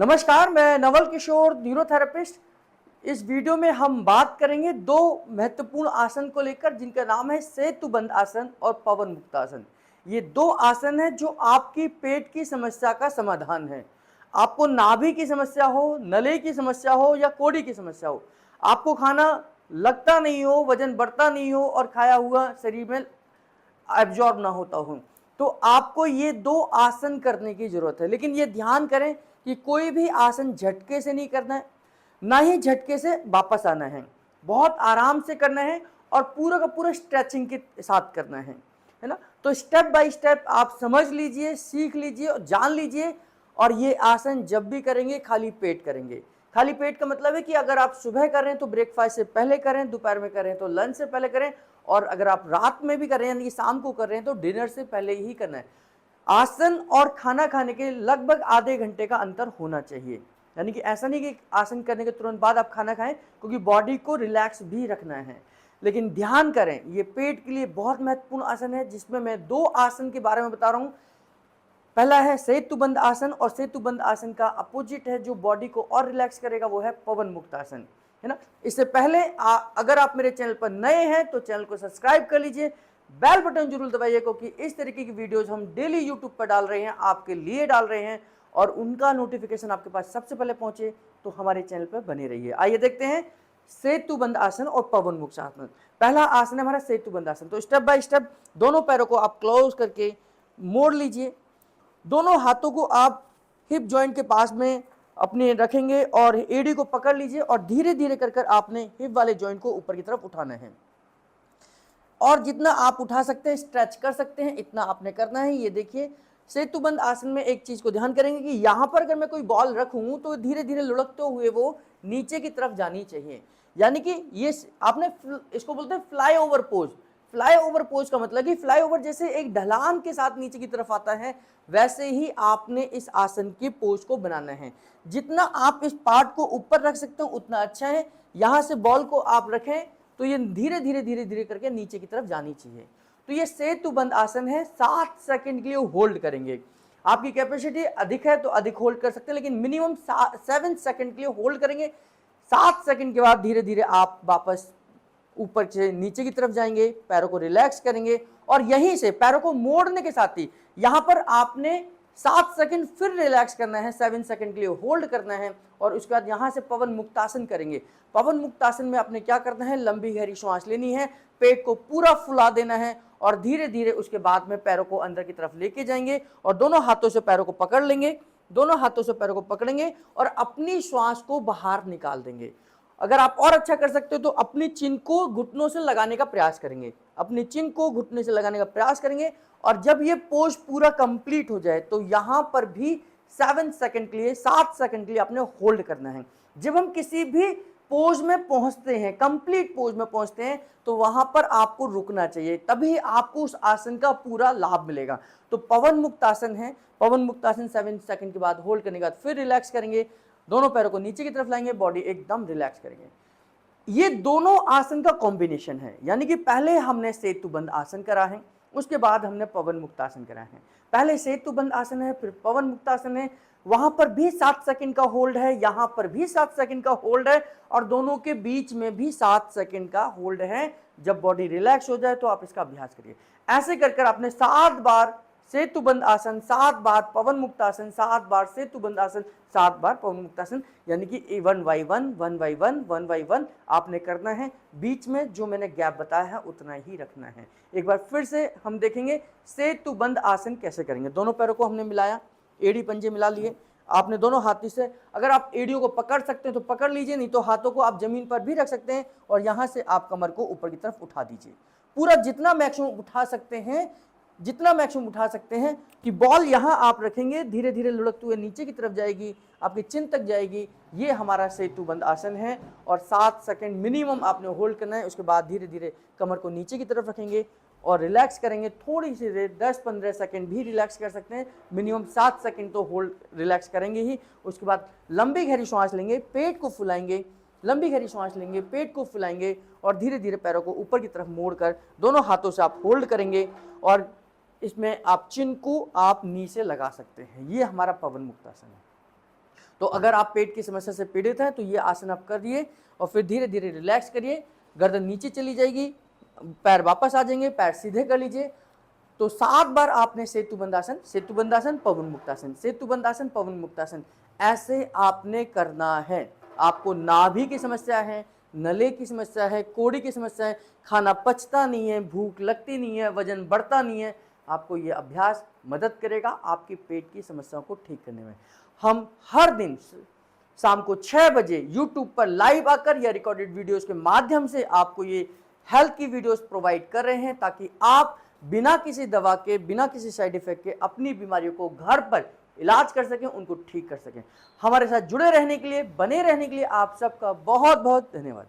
नमस्कार, मैं नवल किशोर, न्यूरोथेरेपिस्ट। इस वीडियो में हम बात करेंगे दो महत्वपूर्ण आसन को लेकर, जिनका नाम है सेतुबंध आसन और पवन मुक्त आसन। ये दो आसन है जो आपकी पेट की समस्या का समाधान है। आपको नाभि की समस्या हो, नले की समस्या हो या कोढ़ी की समस्या हो, आपको खाना लगता नहीं हो, वजन बढ़ता नहीं हो और खाया हुआ शरीर में एब्जॉर्ब ना होता हो, तो आपको ये दो आसन करने की जरूरत है। लेकिन ये ध्यान करें कि कोई भी आसन झटके से नहीं करना है, ना ही झटके से वापस आना है। बहुत आराम से करना है और पूरा का पूरा स्ट्रेचिंग के साथ करना है ना। तो स्टेप बाय स्टेप आप समझ लीजिए, सीख लीजिए और जान लीजिए। और ये आसन जब भी करेंगे खाली पेट करेंगे। खाली पेट का मतलब है कि अगर आप सुबह कर रहे हैं तो ब्रेकफास्ट से पहले करें, दोपहर में करें तो लंच से पहले करें, और अगर आप रात में भी कर रहे हैं यानी कि शाम को कर रहे हैं तो डिनर से पहले ही करना है। आसन और खाना खाने के लगभग आधे घंटे का अंतर होना चाहिए। यानी कि ऐसा नहीं कि आसन करने के तुरंत बाद आप खाना खाएं, क्योंकि बॉडी को रिलैक्स भी रखना है। लेकिन ध्यान करें, ये पेट के लिए बहुत महत्वपूर्ण आसन है, जिसमें मैं दो आसन के बारे में बता रहा हूँ। पहला है सेतुबंध आसन, और सेतुबंध आसन का अपोजिट है जो बॉडी को और रिलैक्स करेगा, वो है पवन मुक्त आसन, है ना। इससे पहले अगर आप मेरे चैनल पर नए हैं तो चैनल को सब्सक्राइब कर लीजिए, बेल बटन जरूर दबाइए, क्योंकि इस तरीके की वीडियोस हम डेली यूट्यूब पर डाल रहे हैं, आपके लिए डाल रहे हैं, और उनका नोटिफिकेशन आपके पास सबसे पहले पहुंचे तो हमारे चैनल पर बने रहिए। आइए देखते हैं सेतुबंध आसन और पवन मुक्त आसन। पहला आसन है हमारा सेतुबंध आसन। तो स्टेप बाय स्टेप दोनों पैरों को आप क्लोज करके मोड़ लीजिए। दोनों हाथों को आप हिप जॉइंट के पास में अपने रखेंगे और एड़ी को पकड़ लीजिए, और धीरे धीरे कर कर आपने हिप वाले जॉइंट को ऊपर की तरफ उठाना है। और जितना आप उठा सकते हैं, स्ट्रेच कर सकते हैं, इतना आपने करना है। ये देखिए, सेतुबंध आसन में एक चीज को ध्यान करेंगे कि यहाँ पर अगर मैं कोई बॉल रखूं तो धीरे धीरे लुढ़कते हुए वो नीचे की तरफ जानी चाहिए। यानी कि ये आपने इसको बोलते हैं fly over pose. Fly over pose का मतलब कि फ्लाई ओवर जैसे एक ढलान के साथ नीचे की तरफ आता है, वैसे ही आपने इस आसन की पोज को बनाना है। जितना आप इस पार्ट को ऊपर रख सकते हो उतना अच्छा है। यहां से बॉल को आप रखें तो ये धीरे धीरे धीरे धीरे करके नीचे की तरफ जानी चाहिए। तो ये सेतुबंध आसन है। 7 सेकंड के लिए होल्ड करेंगे। आपकी कैपेसिटी अधिक है तो अधिक होल्ड कर सकते हैं, लेकिन मिनिमम 7 सेकंड के लिए होल्ड करेंगे। 7 सेकंड के बाद धीरे धीरे आप वापस ऊपर से नीचे की तरफ जाएंगे, पैरों को रिलैक्स करेंगे, और यहीं से पैरों को मोड़ने के साथ ही यहां पर आपने 7 सेकंड फिर रिलैक्स करना है, 7 सेकंड के लिए होल्ड करना है, और उसके बाद यहां से पवन मुक्तासन करेंगे। पवन मुक्तासन में आपने क्या करना है, लंबी गहरी सांस लेनी है, पेट को पूरा फुला देना है, और धीरे धीरे उसके बाद में पैरों को अंदर की तरफ लेके जाएंगे और दोनों हाथों से पैरों को पकड़ लेंगे। दोनों हाथों से पैरों को पकड़ेंगे और अपनी श्वास को बाहर निकाल देंगे। अगर आप और अच्छा कर सकते हो तो अपनी चिन को घुटनों से लगाने का प्रयास करेंगे। अपनी चिन को घुटने से लगाने का प्रयास करेंगे, और जब ये पोज पूरा कंप्लीट हो जाए तो यहां पर भी 7 सेकंड के लिए, 7 सेकंड के लिए आपने होल्ड करना है। जब हम किसी भी पोज में पहुंचते हैं, कंप्लीट पोज में पहुंचते हैं, तो वहां पर आपको रुकना चाहिए, तभी आपको उस आसन का पूरा लाभ मिलेगा। तो पवन मुक्त आसन है। पवन मुक्त आसन 7 सेकंड के बाद होल्ड करने के बाद फिर रिलैक्स करेंगे, दोनों पैरों को नीचे की तरफ लाएंगे, बॉडी एकदम रिलैक्स करेंगे। ये दोनों आसन का कॉम्बिनेशन है। यानी कि पहले हमने सेतुबंध आसन करा है, उसके बाद हमने पवन मुक्त आसन करा है। पहले सेतुबंध आसन है, फिर पवन मुक्त आसन है। वहां पर भी 7 सेकंड का होल्ड है, यहां पर भी 7 सेकंड का होल्ड है, और दोनों के बीच में भी 7 सेकंड का होल्ड है। जब बॉडी रिलैक्स हो जाए तो आप इसका अभ्यास करिए। ऐसे कर कर आपने 7 बार सेतुबंध आसन, 7 बार पवन मुक्त आसन, 7 बार सेतुबंध आसन, 7 बार पवन मुक्त आसन, यानी कि 1 बाय 1 1 बाय 1 1 बाय 1 आपने करना है। बीच में जो मैंने गैप बताया है उतना ही रखना है। एक बार फिर से हम देखेंगे सेतुबंध आसन कैसे करेंगे। दोनों पैरों को हमने मिलाया, एड़ी पंजे मिला लिए। आपने दोनों हाथों से, अगर आप एड़ियों को पकड़ सकते हैं तो पकड़ लीजिए, नहीं तो हाथों को आप जमीन पर भी रख सकते हैं, और यहां से आप कमर को ऊपर की तरफ उठा दीजिए। पूरा जितना मैक्सिमम उठा सकते हैं, जितना मैक्सिमम उठा सकते हैं, कि बॉल यहां आप रखेंगे, धीरे धीरे लुढ़कते हुए नीचे की तरफ जाएगी, आपकी चिन तक जाएगी। ये हमारा सेतुबंध आसन है, और 7 सेकंड मिनिमम आपने होल्ड करना है। उसके बाद धीरे धीरे कमर को नीचे की तरफ रखेंगे और रिलैक्स करेंगे। थोड़ी सी देर 10-15 सेकंड भी रिलैक्स कर सकते हैं, मिनिमम 7 सेकंड तो होल्ड रिलैक्स करेंगे ही। उसके बाद लंबी गहरी सांस लेंगे, पेट को फुलाएंगे, लंबी गहरी सांस लेंगे, पेट को फुलाएंगे, और धीरे धीरे पैरों को ऊपर की तरफ मोड़कर दोनों हाथों से आप होल्ड करेंगे, और इसमें आप चिन को आप नी से लगा सकते हैं। ये हमारा पवन मुक्त आसन है। तो अगर आप पेट की समस्या से पीड़ित हैं तो ये आसन आप करिए और फिर धीरे धीरे रिलैक्स करिए, गर्दन नीचे चली जाएगी, पैर वापस आ जाएंगे, पैर सीधे कर लीजिए। तो 7 बार आपने सेतु बंधासन, सेतु बंधासन, पवन मुक्तासन, सेतु बंधासन, पवन मुक्तासन ऐसे आपने करना है। आपको नाभि की समस्या है, नले की समस्या है, कोड़ी की समस्या है, खाना पचता नहीं है, भूख लगती नहीं है, वजन बढ़ता नहीं है, आपको ये अभ्यास मदद करेगा आपकी पेट की समस्याओं को ठीक करने में। हम हर दिन शाम को 6 बजे यूट्यूब पर लाइव आकर या रिकॉर्डेड वीडियोस के माध्यम से आपको ये हेल्थ की वीडियोस प्रोवाइड कर रहे हैं, ताकि आप बिना किसी दवा के, बिना किसी साइड इफेक्ट के अपनी बीमारियों को घर पर इलाज कर सकें, उनको ठीक कर सकें। हमारे साथ जुड़े रहने के लिए, बने रहने के लिए आप सबका बहुत बहुत धन्यवाद।